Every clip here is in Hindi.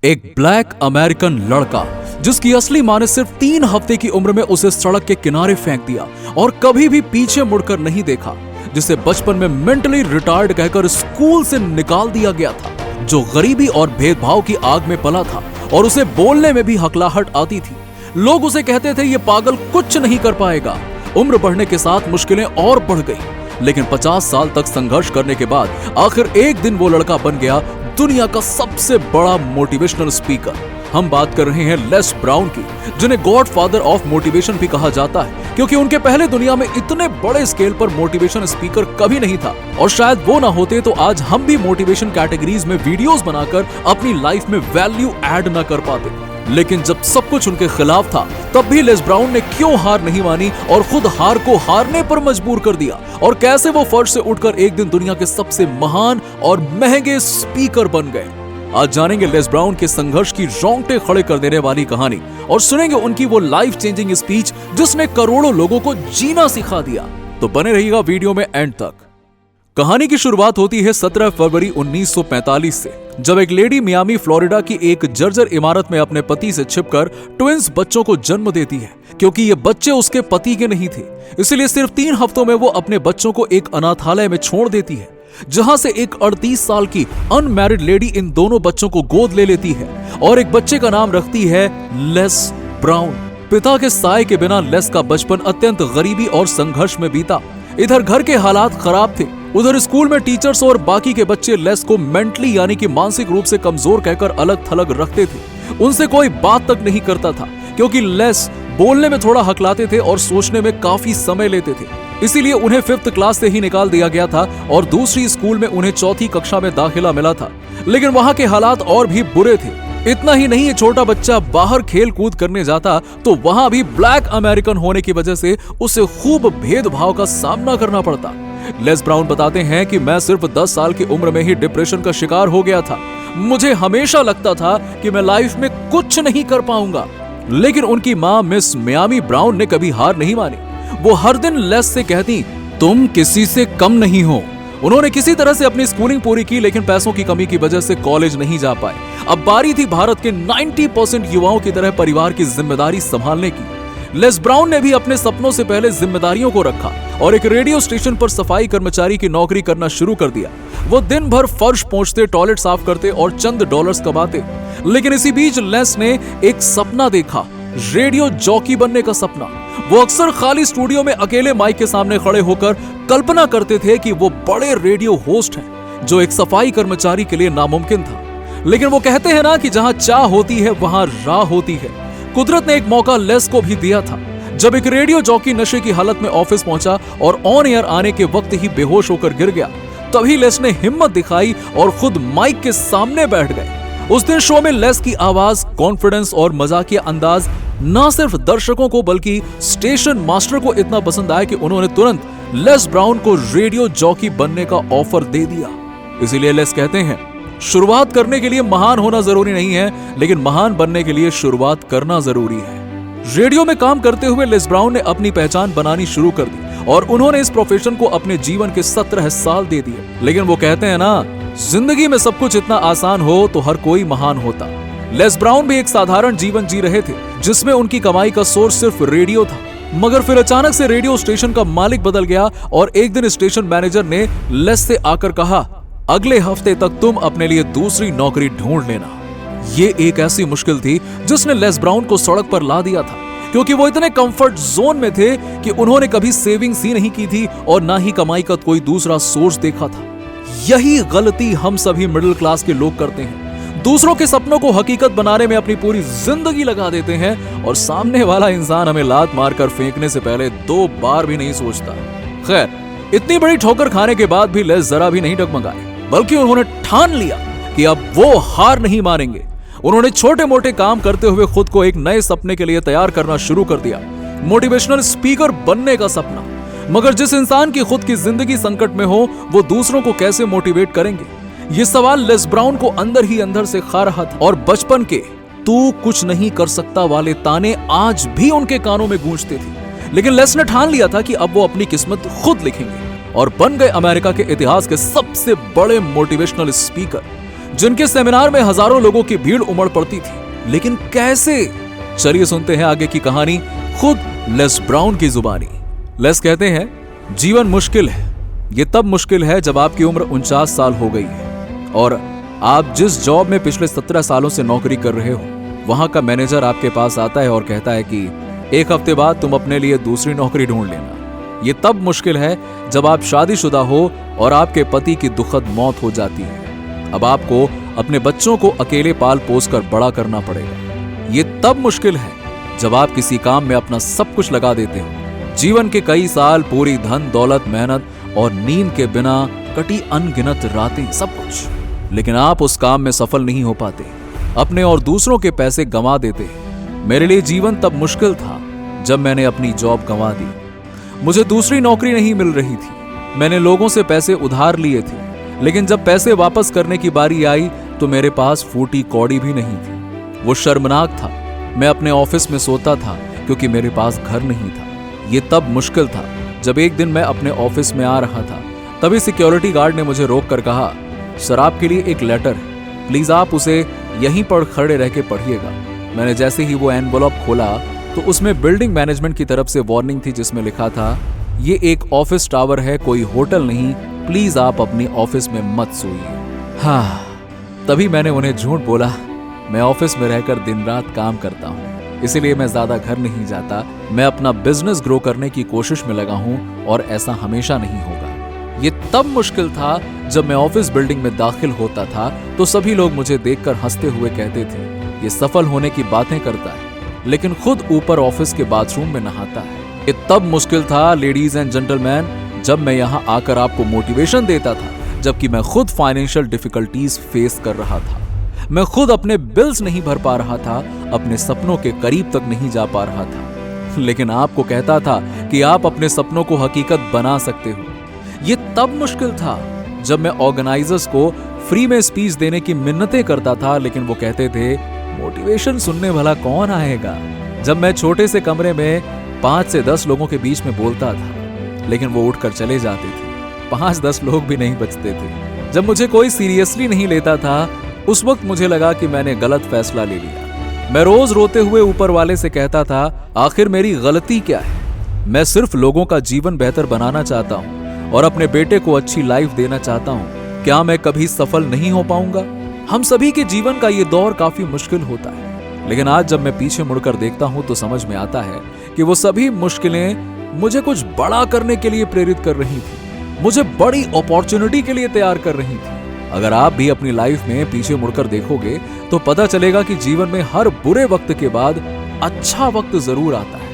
एक ब्लैक अमेरिकन लड़का जिसकी असली मां ने सिर्फ 3 हफ्ते की उम्र में उसे सड़क के किनारे फेंक दिया और कभी भी पीछे मुड़कर नहीं देखा, जिसे बचपन में मेंटली रिटार्ड कहकर स्कूल से निकाल दिया गया था, जो गरीबी और भेदभाव की आग में पला था और उसे बोलने में भी हकलाहट आती थी। लोग उसे कहते थे ये पागल कुछ नहीं कर पाएगा। उम्र बढ़ने के साथ मुश्किलें और बढ़ गई, लेकिन 50 साल तक संघर्ष करने के बाद आखिर एक दिन वो लड़का बन गया दुनिया का सबसे बड़ा मोटिवेशनल स्पीकर। हम बात कर रहे हैं लेस ब्राउन की, जिन्हें गॉड फादर ऑफ मोटिवेशन भी कहा जाता है, क्योंकि उनके पहले दुनिया में इतने बड़े स्केल पर मोटिवेशन स्पीकर कभी नहीं था। और शायद वो ना होते तो आज हम भी मोटिवेशन कैटेगरीज में वीडियोस बनाकर अपनी लाइफ में वैल्यू ऐड ना कर पाते। लेकिन जब सब कुछ उनके खिलाफ था, तब भी लेस ब्राउन ने क्यों हार नहीं मानी और खुद हार को हारने पर मजबूर कर दिया, और कैसे वो फर्श से उठकर एक दिन दुनिया के सबसे महान और महंगे स्पीकर बन गए। आज जानेंगे लेस ब्राउन के संघर्ष की रोंगटे खड़े कर देने वाली कहानी और सुनेंगे उनकी वो लाइफ चेंजिंग स्पीच जिसने करोड़ों लोगों को जीना सिखा दिया। तो बने रहिएगा वीडियो में एंड तक। कहानी की शुरुआत होती है 17 फरवरी 1945 से, जब एक लेडी मियामी फ्लोरिडा की एक जर्जर इमारत में अपने पति से छिपकर ट्विंस बच्चों को जन्म देती है। क्योंकि ये बच्चे उसके पति के नहीं थे, इसलिए सिर्फ 3 हफ्तों में वो अपने बच्चों को एक अनाथालय में छोड़ देती है, जहां से एक 38 साल की अनमैरिड लेडी इन दोनों बच्चों को गोद ले लेती है और एक बच्चे का नाम रखती है लेस ब्राउन। पिता के साय के बिना लेस का बचपन अत्यंत गरीबी और संघर्ष में बीता। इधर घर के हालात खराब थे, उधर स्कूल में टीचर्स और बाकी के बच्चे लेस को मेंटली यानी कि मानसिक रूप से कमजोर कहकर अलग थलग रखते थे। उनसे कोई बात तक नहीं करता था, क्योंकि लेस बोलने में थोड़ा हकलाते थे और सोचने में काफी समय लेते थे। इसीलिए उन्हें 5th क्लास से ही निकाल दिया गया था और दूसरी स्कूल में उन्हें 4थी कक्षा में दाखिला मिला था। लेकिन वहां के हालात और भी बुरे थे। इतना ही नहीं, ये छोटा बच्चा बाहर खेल कूद करने जाता तो वहां भी ब्लैक अमेरिकन होने की वजह से उसे खूब भेदभाव का सामना करना पड़ता। लेस ब्राउन बताते हैं कि मैं सिर्फ 10 साल की उम्र में ही डिप्रेशन का शिकार हो गया था। मुझे हमेशा लगता था कि मैं लाइफ में कुछ नहीं कर पाऊंगा। लेकिन उनकी माँ मिस मियामी ब्राउन ने कभी हार नहीं मानी। वो हर दिन लेस से कहती, तुम किसी से कम नहीं हो। उन्होंने किसी तरह से अपनी स्कूलिंग पूरी की, लेकिन पैसों की कमी की वजह से कॉलेज नहीं जा पाए। अब बारी थी भारत के 90% युवाओं की तरह परिवार की जिम्मेदारी संभालने की। लेस ब्राउन ने भी अपने सपनों से पहले जिम्मेदारियों को रखा और एक रेडियो स्टेशन पर सफाई कर्मचारी की नौकरी करना शुरू कर दिया। वो दिन भर फर्श पोंछते, टॉयलेट साफ करते और चंद डॉलर्स कमाते। लेकिन इसी बीच लेस ने एक सपना देखा, रेडियो जॉकी बनने का सपना। वो अक्सर खाली स्टूडियो में अकेले माइक के सामने खड़े होकर कल्पना करते थे कि वो बड़े रेडियो होस्ट हैं, जो एक सफाई कर्मचारी के लिए नामुमकिन था। लेकिन वो कहते हैं ना कि जहां चाह होती है वहां राह होती है। कुदरत ने एक मौका लेस को भी दिया था। जब एक रेडियो जॉकी नशे की हालत में ऑफिस पहुंचा और ऑन एयर आने के वक्त ही बेहोश होकर गिर गया, तभी लेस ने हिम्मत दिखाई और खुद माइक के सामने बैठ गए। उस दिन शो में लेस की आवाज, कॉन्फिडेंस और मजाकिया अंदाज न सिर्फ दर्शकों को बल्कि स्टेशन मास्टर को इतना पसंद आया कि उन्होंने तुरंत लेस ब्राउन को रेडियो जॉकी बनने का ऑफर दे दिया। इसीलिए लेस कहते हैं, शुरुआत करने के लिए महान होना जरूरी नहीं है, लेकिन महान बनने के लिए शुरुआत करना जरूरी है। रेडियो में काम करते हुए लेस ब्राउन ने अपनी पहचान बनानी शुरू कर दी और उन्होंने इस प्रोफेशन को अपने जीवन के 17 साल दे दिए। लेकिन वो कहते हैं ना, जिंदगी में सब कुछ इतना आसान हो तो हर कोई महान होता। लेस ब्राउन भी एक साधारण जीवन जी रहे थे, जिसमें उनकी कमाई का सोर्स सिर्फ रेडियो था। मगर फिर अचानक से रेडियो स्टेशन का मालिक बदल गया और एक दिन स्टेशन मैनेजर ने लेस से आकर कहा, अगले हफ्ते तक तुम अपने लिए दूसरी नौकरी ढूंढ लेना। ये एक ऐसी मुश्किल थी जिसने लेस ब्राउन को सड़क पर ला दिया था, क्योंकि वो इतने कंफर्ट जोन में थे कि उन्होंने कभी सेविंग्स ही नहीं की थी और ना ही कमाई का कोई दूसरा सोर्स देखा था। यही गलती हम सभी मिडिल क्लास के लोग करते हैं। दूसरों के सपनों को हकीकत बनाने में अपनी पूरी जिंदगी लगा देते हैं और सामने वाला इंसान हमें लात मारकर फेंकने से पहले 2 बार भी नहीं सोचता। खैर, इतनी बड़ी ठोकर खाने के बाद भी लेस जरा भी नहीं डगमगाए, बल्कि उन्होंने ठान लिया कि अब वो हार नहीं मानेंगे। उन्होंने छोटे मोटे काम करते हुए खुद को एक नए सपने के लिए तैयार करना शुरू कर दिया, मोटिवेशनल स्पीकर बनने का सपना। मगर जिस इंसान की खुद की जिंदगी संकट में हो, वो दूसरों को कैसे मोटिवेट करेंगे? ये सवाल लेस ब्राउन को अंदर ही अंदर से खा रहा था और बचपन के तू कुछ नहीं कर सकता वाले ताने आज भी उनके कानों में गूंजते थे। लेकिन लेस ने ठान लिया था कि अब वो अपनी किस्मत खुद लिखेंगे और बन गए अमेरिका के इतिहास के सबसे बड़े मोटिवेशनल स्पीकर। जिनके सेमिनार में हजारों लोगों की भीड़ उमड़ पड़ती थी। लेकिन कैसे? चलिए सुनते हैं आगे की कहानी खुद लेस ब्राउन की जुबानी। लेस कहते हैं, जीवन मुश्किल है। ये तब मुश्किल है जब आपकी उम्र 49 साल हो गई है और आप जिस जॉब में पिछले 17 सालों से नौकरी कर रहे हो, वहां का मैनेजर आपके पास आता है और कहता है कि 1 हफ्ते बाद तुम अपने लिए दूसरी नौकरी ढूंढ लेना। ये तब मुश्किल है जब आप शादीशुदा हो और आपके पति की दुखद मौत हो जाती है। अब आपको अपने बच्चों को अकेले पाल पोस कर बड़ा करना पड़ेगा। ये तब मुश्किल है जब आप किसी काम में अपना सब कुछ लगा देते हो। जीवन के कई साल, पूरी धन दौलत, मेहनत और नींद के बिना कटी अनगिनत रातें, सब कुछ, लेकिन आप उस काम में सफल नहीं हो पाते, अपने और दूसरों के पैसे गंवा देते हैं। मेरे लिए जीवन तब मुश्किल था जब मैंने अपनी जॉब गंवा दी। मुझे दूसरी नौकरी नहीं मिल रही थी। मैंने लोगों से पैसे उधार लिए थे, लेकिन जब पैसे वापस करने की बारी आई तो मेरे पास फूटी कौड़ी भी नहीं थी। वो शर्मनाक था। मैं अपने ऑफिस में सोता था क्योंकि मेरे पास घर नहीं था। ये तब मुश्किल था जब एक दिन मैं अपने ऑफिस में आ रहा था, तभी सिक्योरिटी गार्ड ने मुझे रोक कर कहा, सर आपके लिए एक लेटर है, प्लीज आप उसे यहीं पर खड़े रह के पढ़िएगा। मैंने जैसे ही वो एनवेलप खोला तो उसमें बिल्डिंग मैनेजमेंट की तरफ से वार्निंग थी, जिसमें लिखा था, ये एक ऑफिस टावर है, कोई होटल नहीं, प्लीज आप अपनी ऑफिस में मत सोइए। हाँ, तभी मैंने उन्हें झूठ बोला, मैं ऑफिस में रहकर दिन रात काम करता हूँ, इसीलिए मैं ज्यादा घर नहीं जाता। मैं अपना बिजनेस ग्रो करने की कोशिश में लगा हूँ और ऐसा हमेशा नहीं होगा। ये तब मुश्किल था जब मैं ऑफिस बिल्डिंग में दाखिल होता था तो सभी लोग मुझे देखकर हंसते हुए कहते थे, ये सफल होने की बातें करता है लेकिन खुद ऊपर ऑफिस के बाथरूम में नहाता है। ये तब मुश्किल था लेडीज एंड जेंटलमैन, जब मैं यहाँ आकर आपको मोटिवेशन देता था, जबकि मैं खुद फाइनेंशियल डिफिकल्टीज फेस कर रहा था। मैं खुद अपने बिल्स नहीं भर पा रहा था, अपने सपनों के करीब तक नहीं जा पा रहा था, लेकिन आपको कहता था कि आप अपने सपनों को हकीकत बना सकते हो। ये तब मुश्किल था जब मैं ऑर्गेनाइजर्स को फ्री में स्पीच देने की मिन्नतें करता था, लेकिन वो कहते थे, मोटिवेशन सुनने भला कौन आएगा। जब मैं छोटे से कमरे में 5 से 10 लोगों के बीच में बोलता था, लेकिन वो उठकर चले जाते थे, 5-10 लोग भी नहीं बचते थे। जब मुझे कोई सीरियसली नहीं लेता था, उस वक्त मुझे लगा कि मैंने गलत फैसला ले लिया। मैं रोज रोते हुए ऊपर वाले से कहता था, आखिर मेरी गलती क्या है? मैं सिर्फ लोगों का जीवन बेहतर बनाना चाहता हूँ और अपने बेटे को अच्छी लाइफ देना चाहता हूँ। क्या मैं कभी सफल नहीं हो पाऊंगा? हम सभी के जीवन का ये दौर काफी मुश्किल होता है, लेकिन आज जब मैं पीछे मुड़कर देखता हूँ तो समझ में आता है कि वो सभी मुश्किलें मुझे कुछ बड़ा करने के लिए प्रेरित कर रही थी, मुझे बड़ी अपॉर्चुनिटी के लिए तैयार कर रही थी। अगर आप भी अपनी लाइफ में पीछे मुड़कर देखोगे तो पता चलेगा कि जीवन में हर बुरे वक्त के बाद अच्छा वक्त जरूर आता है।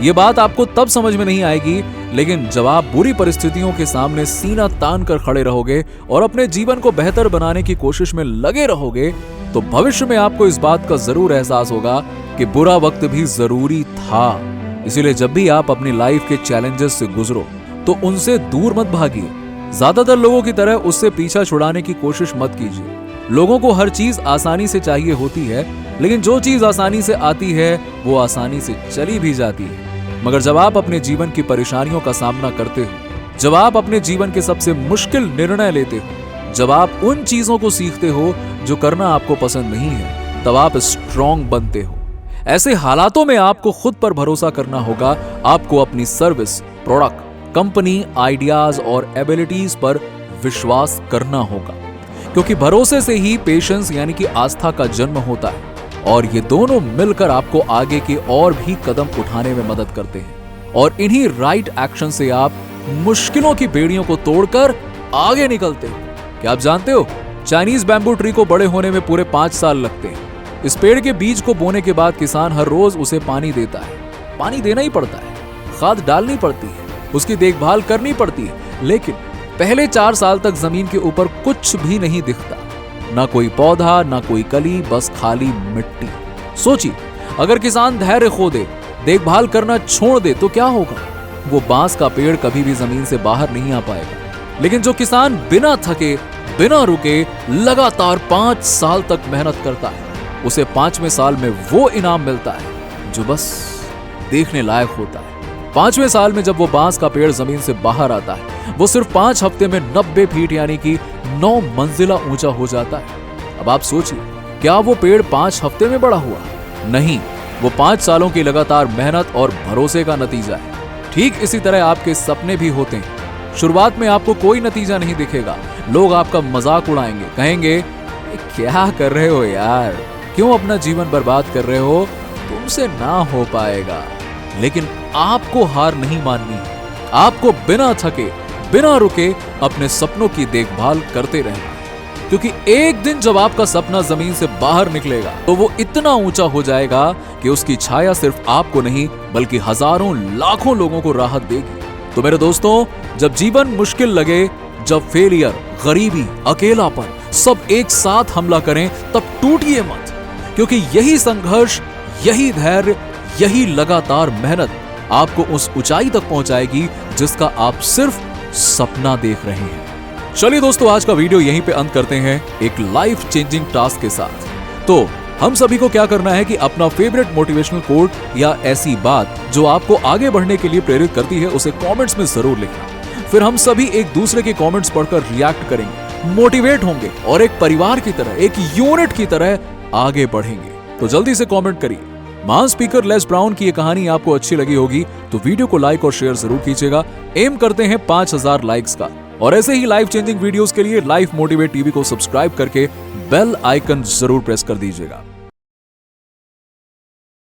ये बात आपको तब समझ में नहीं आएगी, लेकिन जब आप बुरी परिस्थितियों के सामने सीना तान कर खड़े रहोगे और अपने जीवन को बेहतर बनाने की कोशिश में लगे रहोगे, तो भविष्य में आपको इस बात का जरूर एहसास होगा कि बुरा वक्त भी जरूरी था। इसीलिए जब भी आप अपनी लाइफ के चैलेंजेस से गुजरो तो उनसे दूर मत भागिए। ज्यादातर लोगों की तरह उससे पीछा छुड़ाने की कोशिश मत कीजिए। लोगों को हर चीज आसानी से चाहिए होती है, लेकिन जो चीज आसानी से आती है वो आसानी से चली भी जाती है। मगर जब आप अपने जीवन की परेशानियों का सामना करते हो, जब आप अपने जीवन के सबसे मुश्किल निर्णय लेते हो, जब आप उन चीजों को सीखते हो जो करना आपको पसंद नहीं है, तब आप स्ट्रॉन्ग बनते हो। ऐसे हालातों में आपको खुद पर भरोसा करना होगा। आपको अपनी सर्विस, प्रोडक्ट, कंपनी, आइडियाज और एबिलिटीज पर विश्वास करना होगा, क्योंकि भरोसे से ही पेशेंस यानी कि आस्था का जन्म होता है, और ये दोनों मिलकर आपको आगे के और भी कदम उठाने में मदद करते हैं। और इन्हीं राइट एक्शन से आप मुश्किलों की बेड़ियों को तोड़कर आगे निकलते हो। क्या आप जानते हो, चाइनीज बैम्बू ट्री को बड़े होने में पूरे 5 साल लगते हैं। इस पेड़ के बीज को बोने के बाद किसान हर रोज उसे पानी देता है। पानी देना ही पड़ता है, खाद डालनी पड़ती है, उसकी देखभाल करनी पड़ती है, लेकिन पहले 4 साल तक जमीन के ऊपर कुछ भी नहीं दिखता, ना कोई पौधा, ना कोई कली, बस खाली मिट्टी। सोचिए, अगर किसान धैर्य खो दे, देखभाल करना छोड़ दे तो क्या होगा? वो बांस का पेड़ कभी भी जमीन से बाहर नहीं आ पाएगा। लेकिन जो किसान बिना थके, बिना रुके लगातार 5 साल तक मेहनत करता है, उसे 5वें साल में वो इनाम मिलता है जो बस देखने लायक होता है। 5वें साल में जब वो बांस का पेड़ जमीन से बाहर आता है, वो सिर्फ 5 हफ्ते में 90 फीट यानी कि 9 मंजिला ऊंचा हो जाता है। अब आप सोचिए, क्या वो पेड़ 5 हफ्ते में बड़ा हुआ? नहीं, वो 5 सालों की लगातार मेहनत और भरोसे का नतीजा है। ठीक इसी तरह आपके सपने भी होते हैं। शुरुआत में आपको कोई नतीजा नहीं दिखेगा, लोग आपका मजाक उड़ाएंगे, कहेंगे क्या कर रहे हो यार, क्यों अपना जीवन बर्बाद कर रहे हो, तुमसे ना हो पाएगा। लेकिन आपको हार नहीं माननी है, आपको बिना थके बिना रुके अपने सपनों की देखभाल करते रहना है। क्योंकि एक दिन जब आपका सपना जमीन से बाहर निकलेगा तो वो इतना ऊंचा हो जाएगा कि उसकी छाया सिर्फ आपको नहीं बल्कि हजारों लाखों लोगों को राहत देगी। तो मेरे दोस्तों, जब जीवन मुश्किल लगे, जब फेलियर, गरीबी, अकेलापन सब एक साथ हमला करें, तब टूटिए मत, क्योंकि यही संघर्ष, यही धैर्य, यही लगातार मेहनत आपको उस ऊंचाई तक पहुंचाएगी जिसका आप सिर्फ सपना देख रहे हैं। चलिए दोस्तों, आज का वीडियो यहीं पे अंत करते हैं एक लाइफ चेंजिंग टास्क के साथ। तो हम सभी को क्या करना है कि अपना फेवरेट मोटिवेशनल कोट या ऐसी बात जो आपको आगे बढ़ने के लिए प्रेरित करती है उसे कमेंट्स में जरूर लिखना। फिर हम सभी एक दूसरे के कमेंट्स पढ़कर रिएक्ट करेंगे, मोटिवेट होंगे और एक परिवार की तरह, एक यूनिट की तरह आगे बढ़ेंगे। तो जल्दी से कमेंट करिए। महान स्पीकर लेस ब्राउन की ये कहानी आपको अच्छी लगी होगी तो वीडियो को लाइक और शेयर जरूर कीजिएगा। एम करते हैं 5000 लाइक्स का। और ऐसे ही लाइफ चेंजिंग वीडियोस के लिए लाइफ मोटिवेट टीवी को सब्सक्राइब करके बेल आइकन जरूर प्रेस कर दीजिएगा।